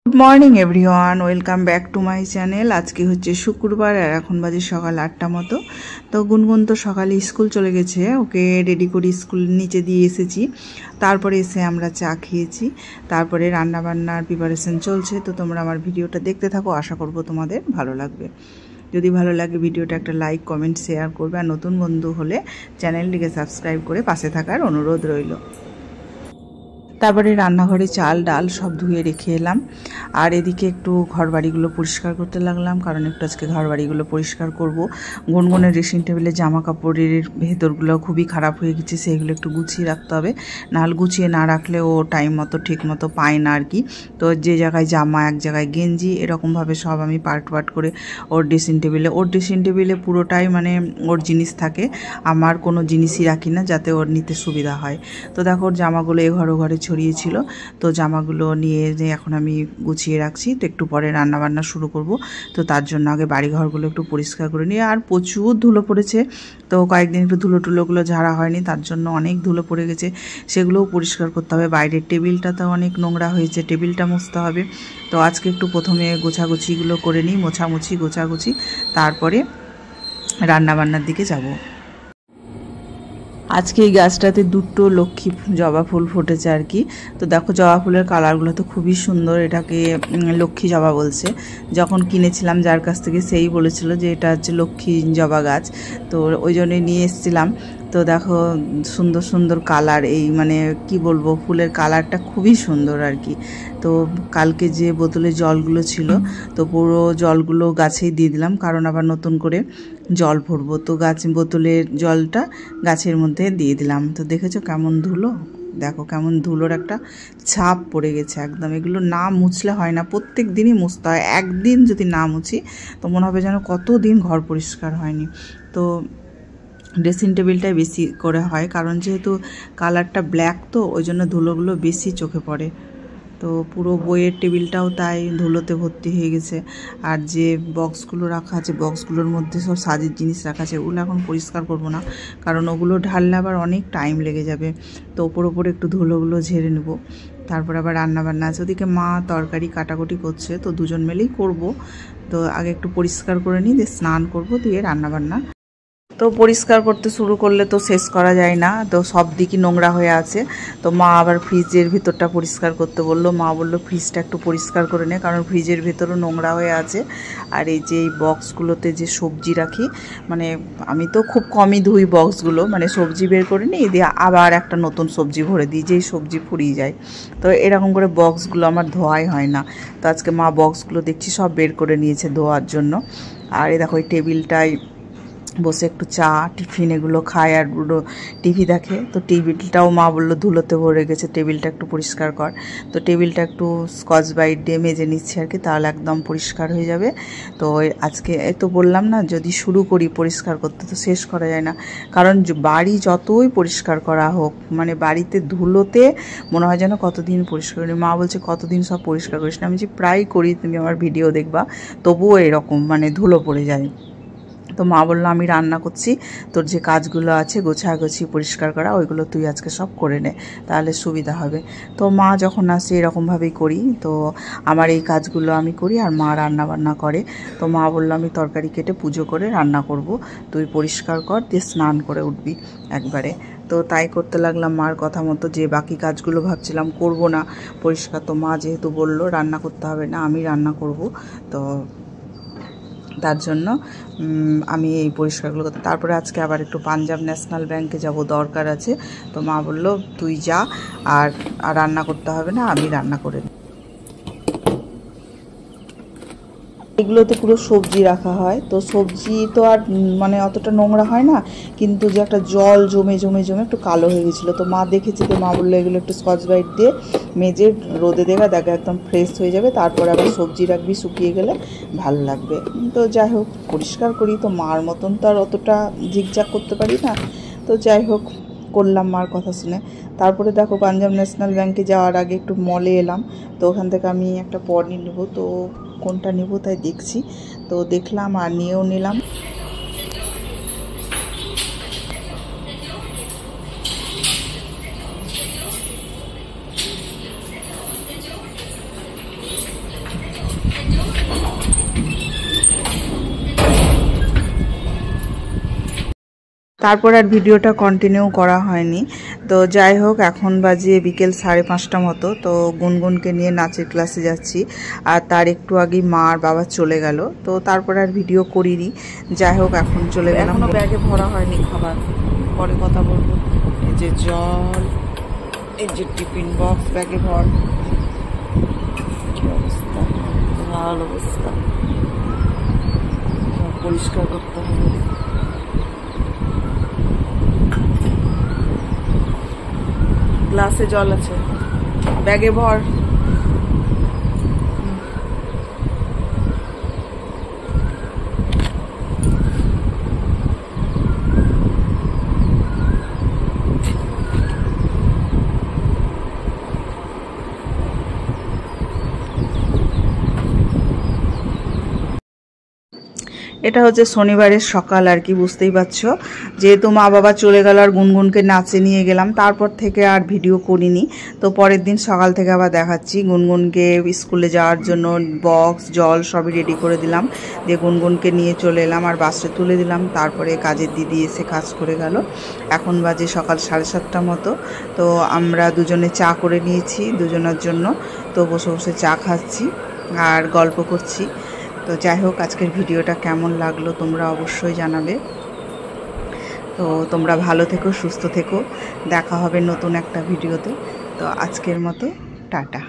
Good morning everyone welcome back to my channel. आज के होच्छे शुक्रबार और एखन बाजे सकाल 8टा मतो। तो गुनगुन तो सकाले स्कूल चले गेछे, ओके रेडी करे स्कूल नीचे दिए एसेछि। तारपरे एसे आमरा चा खेয়েছি, तारपरे रान्ना बान्नार प्रिपारेशन चलছে। तो তোমরা আমার ভিডিওটা দেখতে থাকো, আশা করব তোমাদের ভালো লাগবে। যদি ভালো লাগে ভিডিওটা একটা লাইক কমেন্ট শেয়ার করবে আর নতুন বন্ধু হলে চ্যানেলটিকে সাবস্ক্রাইব করে পাশে থাকার অনুরোধ রইল। তারপরে রান্নাঘরে চাল ডাল সব ধুয়ে রেখে এলাম আর এদিকে একটু ঘরবাড়িগুলো পরিষ্কার করতে লাগলাম, কারণ একটু আজকে ঘরবাড়িগুলো পরিষ্কার করব। গুনগুনের ড্রেসিং টেবিলে জামা কাপড়ের ভেতরগুলো খুবই খারাপ হয়ে গেছে, সেগুলো একটু গুছিয়ে রাখতে হবে, নাহলে গুছিয়ে না রাখলে ও টাইম মতো ঠিক মতো পায় না আর কি। তো যে জায়গায় জামা এক জায়গায় গেঞ্জি এরকমভাবে সব আমি পার্ট পার্ট করে ওর ড্রেসিং টেবিলে পুরোটাই মানে ওর জিনিস থাকে, আমার কোনো জিনিসই রাখি না যাতে ওর নিতে সুবিধা হয়। তো দেখো ওর জামাগুলো এ ঘরে ঘরে ছড়িয়েছিল, তো জামাগুলো নিয়ে যে এখন আমি গুছিয়ে রাখছি। তো একটু পরে রান্না বান্না শুরু করব, তো তার জন্য আগে বাড়ি ঘরগুলো একটু পরিষ্কার করে নিই। আর প্রচুর ধুলো পড়েছে, তো কয়েকদিন একটু ধুলোগুলো ঝাড়া হয়নি, তার জন্য অনেক ধুলো পড়ে গেছে, সেগুলোও পরিষ্কার করতে হবে। বাইরের টেবিলটা তো অনেক নোংরা হয়েছে, টেবিলটা মুছতে হবে। তো আজকে একটু প্রথমে গোছাগুছিগুলো করে নিই, গোছাগুছি, তারপরে রান্না বান্নার দিকে যাব। আজকে এই গাছটাতে দুটো লক্ষ্মী জবা ফুল ফুটেছে আর কি। তো দেখো জবা ফুলের কালারগুলো তো খুবই সুন্দর, এটাকে লক্ষ্মী জবা বলছে। যখন কিনেছিলাম যার কাছ থেকে সেই বলেছিল যে এটা হচ্ছে লক্ষ্মী জবা গাছ, তো ওই জন্যই নিয়ে এসেছিলাম। তো দেখো সুন্দর সুন্দর কালার, এই মানে কি বলবো, ফুলের কালারটা খুবই সুন্দর আর কি। তো কালকে যে বোতলে জলগুলো ছিল তো পুরো জলগুলো গাছেই দিয়ে দিলাম, কারণ আবার নতুন করে জল ভরবো। তো বোতলের জলটা গাছের মধ্যে দিয়ে দিলাম। তো দেখেছো কেমন ধুলো, দেখো কেমন ধুলোর একটা ছাপ পড়ে গেছে একদম। এগুলো না মুছলে হয় না, প্রত্যেক দিনই মুছতে হয়। একদিন যদি না মুছি তো মনে হবে যেন কতদিন ঘর পরিষ্কার হয়নি। তো ড্রেসিং টেবিলটাই বেশি করে হয়, কারণ যেহেতু কালারটা ব্ল্যাক তো ওই জন্য ধুলোগুলো বেশি চোখে পড়ে। তো পুরো বইয়ের টেবিলটাও তাই ধুলোতে ভর্তি হয়ে গেছে। আর যে বক্সগুলো রাখা আছে, বক্সগুলোর মধ্যে সব সাজের জিনিস রাখা আছে, ওগুলো এখন পরিষ্কার করব না, কারণ ওগুলো ঢাললে আবার অনেক টাইম লেগে যাবে। তো ওপরে একটু ধুলোগুলো ঝেড়ে নেব। তারপর আবার রান্নাবান্না আছে, ওদিকে মা তরকারি কাটাকুটি করছে, তো দুজন মিলেই করব। তো আগে একটু পরিষ্কার করে নিই, দিয়ে স্নান করব, দিয়ে রান্নাবান্না। তো পরিষ্কার করতে শুরু করলে তো শেষ করা যায় না, তো সব দিকই নোংরা হয়ে আছে। তো মা আবার ফ্রিজের ভিতরটা পরিষ্কার করতে বললো, মা বললো ফ্রিজটা একটু পরিষ্কার করে নে, কারণ ফ্রিজের ভেতরও নোংরা হয়ে আছে। আর এই যে এই বক্সগুলোতে যে সবজি রাখি, মানে আমি তো খুব কমই ধুই বক্সগুলো, মানে সবজি বের করে নিই, দিয়ে আবার একটা নতুন সবজি ভরে দিই, যেই সবজি ফুরিয়ে যায়। তো এরকম করে বক্সগুলো আমার ধোয়াই হয় না। তো আজকে মা বক্সগুলো দেখছি সব বের করে নিয়েছে ধোয়ার জন্য। আর এই দেখো এই টেবিলটায় বসে একটু চা টিফিন এগুলো খায় আর টিভি দেখে। তো টেবিলটাও মা বললো ধুলোতে ভরে গেছে, টেবিলটা একটু পরিষ্কার কর। তো টেবিলটা একটু স্কচ ব্রাইট দিয়ে মেজে নিচ্ছি আর কি, তাহলে একদম পরিষ্কার হয়ে যাবে। তো আজকে তো বললাম না, যদি শুরু করি পরিষ্কার করতে তো শেষ করা যায় না, কারণ বাড়ি যতই পরিষ্কার করা হোক, মানে বাড়িতে ধুলোতে মনে হয় যেন কতদিন পরিষ্কার করি। মা বলছে কতদিন সব পরিষ্কার করিস না, আমি যে প্রায় করি, তুমি আমার ভিডিও দেখবা, তবুও এরকম মানে ধুলো পড়ে যায়। তো মা বললো আমি রান্না করছি, তোর যে কাজগুলো আছে গোছাগুছি পরিষ্কার করা, ওইগুলো তুই আজকে সব করে নে, তাহলে সুবিধা হবে। তো মা যখন আসে এরকমভাবেই করি, তো আমার এই কাজগুলো আমি করি আর মা রান্না বান্না করে। তো মা বললো আমি তরকারি কেটে পুজো করে রান্না করব, তুই পরিষ্কার কর, দিয়ে স্নান করে উঠবি একবারে। তো তাই করতে লাগলাম মার কথা মতো, যে বাকি কাজগুলো ভাবছিলাম করব না পরিষ্কার, তো মা যেহেতু বললো রান্না করতে হবে না, আমি রান্না করব, তো তার জন্য আমি এই পরিষ্কারগুলো করতে। তারপরে আজকে আবার একটু পাঞ্জাব ন্যাশনাল ব্যাংকে যাব, দরকার আছে। তো মা বললো তুই যা, আর রান্না করতে হবে না, আমি রান্না করে নিই। এগুলোতে পুরো সবজি রাখা হয়, তো সবজি তো আর মানে অতটা নোংরা হয় না, কিন্তু যে একটা জল জমে একটু কালো হয়ে গেছিলো। তো মা দেখেছে, তো মা বললো এগুলো একটু স্কচ ব্রাইট দিয়ে মেজে রোদে দেখা দেখে একদম ফ্রেশ হয়ে যাবে, তারপরে আবার সবজি রাখবি, শুকিয়ে গেলে ভালো লাগবে। তো যাই হোক পরিষ্কার করি, তো মার মতন তো আর অতটা ঝিকঝাক করতে পারি না, তো যাই হোক করলাম মার কথা শুনে। তারপরে দেখো পাঞ্জাব ন্যাশনাল ব্যাংকে যাওয়ার আগে একটু মলে এলাম, তো ওখান থেকে আমি একটা পনির নেবো, তো কোনটা নেব তাই দেখছি। তো দেখলাম আর নিয়েও নিলাম। তারপর আর ভিডিওটা কন্টিনিউ করা হয়নি। তো যাই হোক, এখন বাজে বিকেল 5:30 মতো। তো গুনগুনকে নিয়ে নাচের ক্লাসে যাচ্ছি, আর তার একটু আগেই মা আর বাবা চলে গেল। তো তারপর আর ভিডিও করিনি। যাই হোক, এখন চলে গেলাম। এখনো ব্যাগে ভরা হয়নি খাবার, পরে কথা বলবো। এই যে জল, এই যে টিফিন বক্স ব্যাগে ভর। কি অবস্থা, ভালো অবস্থা, পরিষ্কার করতে হবে। গ্লাসে জল আছে, ব্যাগে ভর। এটা হচ্ছে শনিবারের সকাল আর কি, বুঝতেই পারছো। যেহেতু মা বাবা চলে গেল আর গুনগুনকে নাচে নিয়ে গেলাম, তারপর থেকে আর ভিডিও করিনি। তো পরের দিন সকাল থেকে আবার দেখাচ্ছি। গুনগুনকে স্কুলে যাওয়ার জন্য বক্স জল সবই রেডি করে দিলাম, দিয়ে গুনগুনকে নিয়ে চলে এলাম আর বাসে তুলে দিলাম। তারপরে কাজের দিদি এসে কাজ করে গেল। এখন বাজে সকাল 7:30 মতো। তো আমরা দুজনে চা করে নিয়েছি দুজনের জন্য। তো বসে বসে চা খাচ্ছি আর গল্প করছি। তো যাই হোক, আজকের ভিডিওটা কেমন লাগলো তোমরা অবশ্যই জানাবে। তো তোমরা ভালো থেকো, সুস্থ থেকো। দেখা হবে নতুন একটা ভিডিওতে। তো আজকের মতো টাটা।